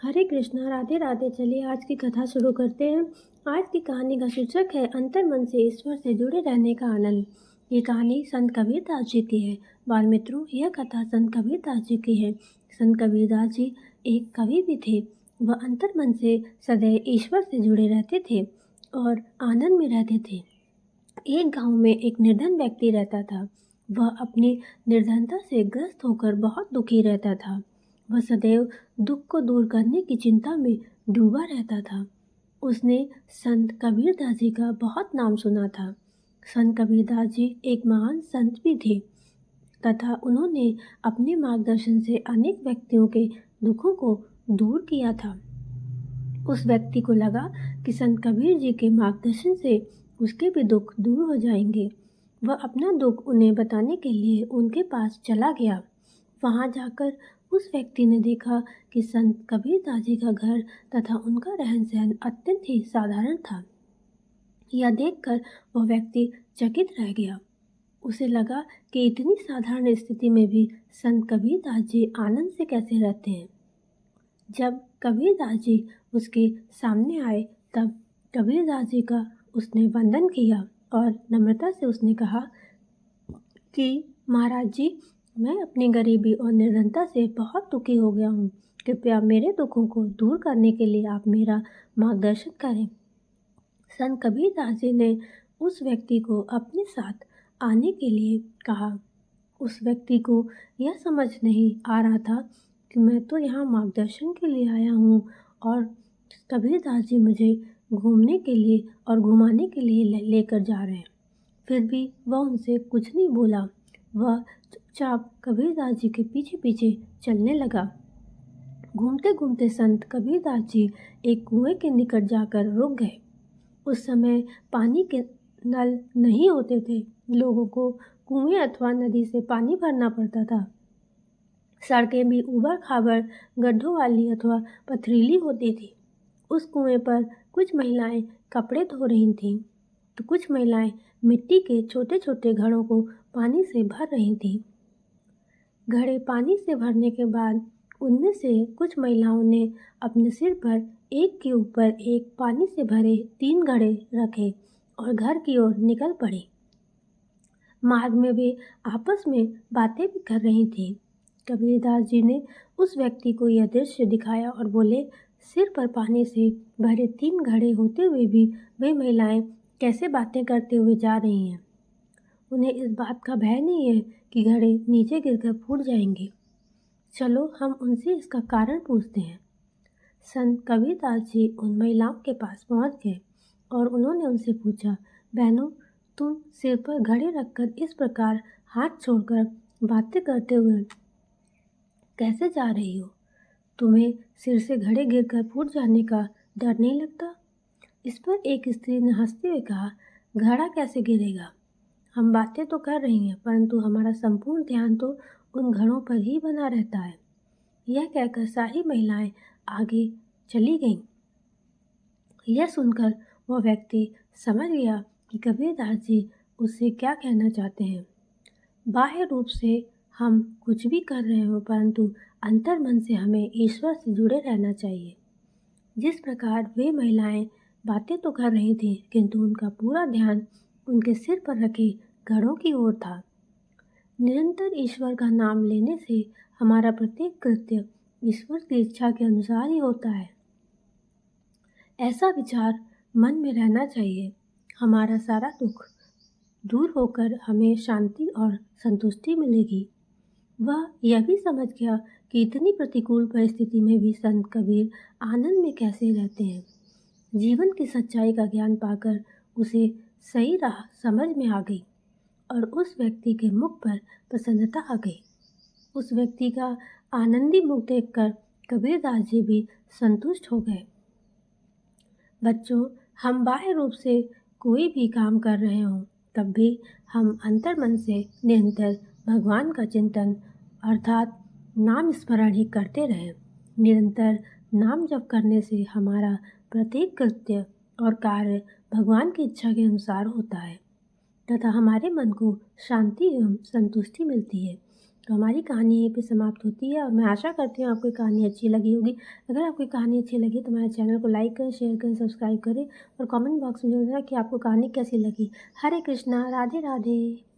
हरे कृष्णा, राधे राधे। चलिए आज की कथा शुरू करते हैं। आज की कहानी का शीर्षक है अंतर मन से ईश्वर से जुड़े रहने का आनंद। ये कहानी संत कबीरदास जी की है। बाल मित्रों, यह कथा संत कबीरदास जी की है। संत कबीरदास जी एक कवि भी थे। वह अंतर मन से सदैव ईश्वर से जुड़े रहते थे और आनंद में रहते थे। एक गांव में एक निर्धन व्यक्ति रहता था। वह अपनी निर्धनता से ग्रस्त होकर बहुत दुखी रहता था। वह सदैव दुख को दूर करने की चिंता में डूबा रहता था। उसने संत कबीरदास जी का बहुत नाम सुना था। संत कबीरदास जी एक महान संत भी थे तथा उन्होंने अपने मार्गदर्शन से अनेक व्यक्तियों के दुखों को दूर किया था। उस व्यक्ति को लगा कि संत कबीर जी के मार्गदर्शन से उसके भी दुख दूर हो जाएंगे। वह अपना दुख उन्हें बताने के लिए उनके पास चला गया। वहां जाकर उस व्यक्ति ने देखा कि संत कबीरदास जी का घर तथा उनका रहन सहन अत्यंत ही साधारण था। यह देखकर वह व्यक्ति चकित रह गया। उसे लगा कि इतनी साधारण स्थिति में भी संत कबीरदास जी आनंद से कैसे रहते हैं। जब कबीरदास जी उसके सामने आए तब कबीरदास जी का उसने वंदन किया और नम्रता से उसने कहा कि महाराज जी, मैं अपनी गरीबी और निर्धनता से बहुत दुखी हो गया हूँ। कृपया मेरे दुखों को दूर करने के लिए आप मेरा मार्गदर्शन करें। संत कबीरदास जी ने उस व्यक्ति को अपने साथ आने के लिए कहा। उस व्यक्ति को यह समझ नहीं आ रहा था कि मैं तो यहाँ मार्गदर्शन के लिए आया हूँ और कबीरदास जी मुझे घूमने के लिए और घुमाने के लिए लेकर जा रहे हैं। फिर भी वह उनसे कुछ नहीं बोला। वह चुपचाप कबीरदास जी के पीछे पीछे चलने लगा। घूमते घूमते संत कबीरदास जी एक कुएं के निकट जाकर रुक गए। उस समय पानी के नल नहीं होते थे। लोगों को कुएं अथवा नदी से पानी भरना पड़ता था। सड़कें भी ऊबड़ खाबड़ गड्ढों वाली अथवा पथरीली होती थी। उस कुएं पर कुछ महिलाएं कपड़े धो रही थीं तो कुछ महिलाएं मिट्टी के छोटे छोटे घड़ों को पानी से भर रही थीं। घड़े पानी से भरने के बाद उनमें से कुछ महिलाओं ने अपने सिर पर एक के ऊपर एक पानी से भरे 3 घड़े रखे और घर की ओर निकल पड़ी। मार्ग में वे आपस में बातें भी कर रही थीं। कबीरदास जी ने उस व्यक्ति को यह दृश्य दिखाया और बोले, सिर पर पानी से भरे 3 घड़े होते हुए भी वे महिलाएं कैसे बातें करते हुए जा रही हैं। उन्हें इस बात का भय नहीं है कि घड़े नीचे गिरकर फूट जाएंगे। चलो हम उनसे इसका कारण पूछते हैं। संत कबीरदास जी उन महिलाओं के पास पहुंच गए और उन्होंने उनसे पूछा, बहनों, तुम सिर पर घड़े रखकर इस प्रकार हाथ छोड़कर बातें करते हुए कैसे जा रही हो? तुम्हें सिर से घड़े गिरकर फूट जाने का डर नहीं लगता? इस पर एक स्त्री ने हंसते हुए कहा, घड़ा कैसे गिरेगा? हम बातें तो कर रही हैं परंतु हमारा संपूर्ण ध्यान तो उन घड़ों पर ही बना रहता है। यह कहकर सारी महिलाएं आगे चली गईं। यह सुनकर वह व्यक्ति समझ गया कि कबीरदास जी उससे क्या कहना चाहते हैं। बाह्य रूप से हम कुछ भी कर रहे हो परंतु अंतर मन से हमें ईश्वर से जुड़े रहना चाहिए। जिस प्रकार वे महिलाएं बातें तो कर रही थीं किंतु उनका पूरा ध्यान उनके सिर पर रखे घड़ों की ओर था। निरंतर ईश्वर का नाम लेने से हमारा प्रत्येक कृत्य ईश्वर की इच्छा के अनुसार ही होता है। ऐसा विचार मन में रहना चाहिए। हमारा सारा दुख दूर होकर हमें शांति और संतुष्टि मिलेगी। वह यह भी समझ गया कि इतनी प्रतिकूल परिस्थिति में भी संत कबीर आनंद में कैसे रहते हैं। जीवन की सच्चाई का ज्ञान पाकर उसे सही राह समझ में आ गई और उस व्यक्ति के मुख पर प्रसन्नता आ गई। उस व्यक्ति का आनंदी मुख देखकर कबीरदास जी भी संतुष्ट हो गए। बच्चों, हम बाह्य रूप से कोई भी काम कर रहे हों तब भी हम अंतर मन से निरंतर भगवान का चिंतन अर्थात नाम स्मरण ही करते रहें। निरंतर नाम जप करने से हमारा प्रत्येक कृत्य और कार्य भगवान की इच्छा के अनुसार होता है तथा हमारे मन को शांति एवं संतुष्टि मिलती है। तो हमारी कहानी यहीं पे समाप्त होती है और मैं आशा करती हूँ आपको कहानी अच्छी लगी होगी। अगर आपको कहानी अच्छी लगी तो हमारे चैनल को लाइक करें, शेयर करें, सब्सक्राइब करें और कमेंट बॉक्स में ज़रूर बताएं कि आपको कहानी कैसी लगी। हरे कृष्णा, राधे राधे।